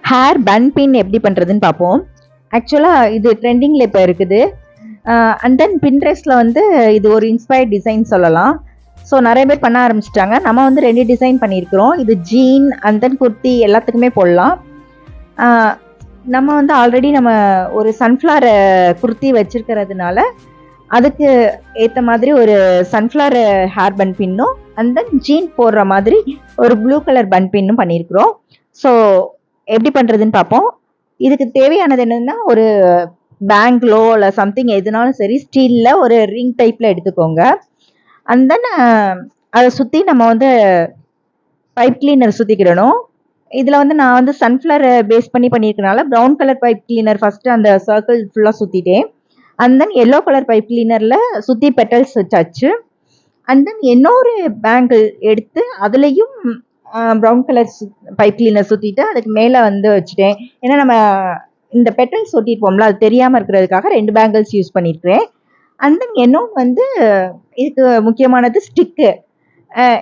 Hair பன் பின் எப்படி பண்ணுறதுன்னு பார்ப்போம். ஆக்சுவலாக இது ட்ரெண்டிங்கில் இப்போ இருக்குது. அண்ட் தென் பின்ட்ரெஸ்ட்டில் வந்து இது ஒரு இன்ஸ்பயர்ட் டிசைன் சொல்லலாம். ஸோ நிறைய பேர் பண்ண ஆரம்பிச்சிட்டாங்க. நம்ம வந்து 2 டிசைன் பண்ணியிருக்கிறோம். இது ஜீன் அண்ட் தென் குர்த்தி எல்லாத்துக்குமே போடலாம். நம்ம வந்து ஆல்ரெடி நம்ம ஒரு சன்ஃப்ளவர் குர்த்தி வச்சுருக்கிறதுனால அதுக்கு ஏற்ற மாதிரி ஒரு சன்ஃப்ளவர் ஹேர் பன் பின்னும் அண்ட் தென் ஜீன் போடுற மாதிரி ஒரு ப்ளூ கலர் பன் பின்னும் பண்ணியிருக்கிறோம். ஸோ எப்படி பண்ணுறதுன்னு பார்ப்போம். இதுக்கு தேவையானது என்னென்னா, ஒரு பேங்க்லோ இல்லை சம்திங் எதுனாலும் சரி ஸ்டீலில் ஒரு ரிங் டைப்பில் எடுத்துக்கோங்க. அண்ட் தென் அதை சுற்றி நம்ம வந்து பைப் கிளீனர் சுற்றிக்கிடணும். இதில் வந்து நான் வந்து சன்ஃப்ளவர் பேஸ் பண்ணியிருக்கனால brown colour pipe cleaner first அந்த சர்க்கிள் ஃபுல்லாக சுற்றிட்டேன். And then yellow colour pipe கிளீனரில் சுற்றி பெட்டல்ஸ் வச்சாச்சு. அண்ட் தென் இன்னொரு பேங்கிள் எடுத்து அதுலேயும் ப்ரௌன் கலர் பைப் கிளீனர் சுற்றிட்டு அதுக்கு மேலே வந்து வச்சுட்டேன். ஏன்னா நம்ம இந்த பெட்டல்ஸ் ஒட்டியிருப்போம்ல, அது தெரியாமல் இருக்கிறதுக்காக 2 பேங்கிள்ஸ் யூஸ் பண்ணியிருக்கிறேன். அண்ட் தென் இன்னொன்று வந்து இதுக்கு முக்கியமானது ஸ்டிக்கு.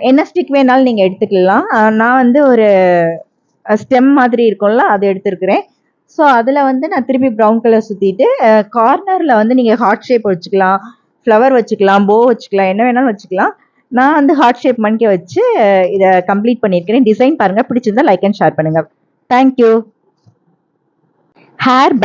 என்ன ஸ்டிக் வேணாலும் நீங்கள் எடுத்துக்கலாம். நான் வந்து ஒரு ஸ்டெம் மாதிரி இருக்கும்ல, அது எடுத்துருக்கிறேன். ஸோ அதில் வந்து நான் திருப்பி ப்ரௌன் கலர் சுற்றிட்டு கார்னரில் வந்து நீங்கள் ஹார்ட் ஷேப் வச்சுக்கலாம், ஃப்ளவர் வச்சுக்கலாம், போ வச்சுக்கலாம், என்ன வேணாலும் வச்சுக்கலாம். நான் வந்து ஹார்ட் ஷேப் மணிக்க வச்சு இதை கம்ப்ளீட் பண்ணியிருக்கிறேன். டிசைன் பாருங்கள், பிடிச்சிருந்தா லைக் அண்ட் ஷேர் பண்ணுங்கள். தேங்க்யூ. ஹேர்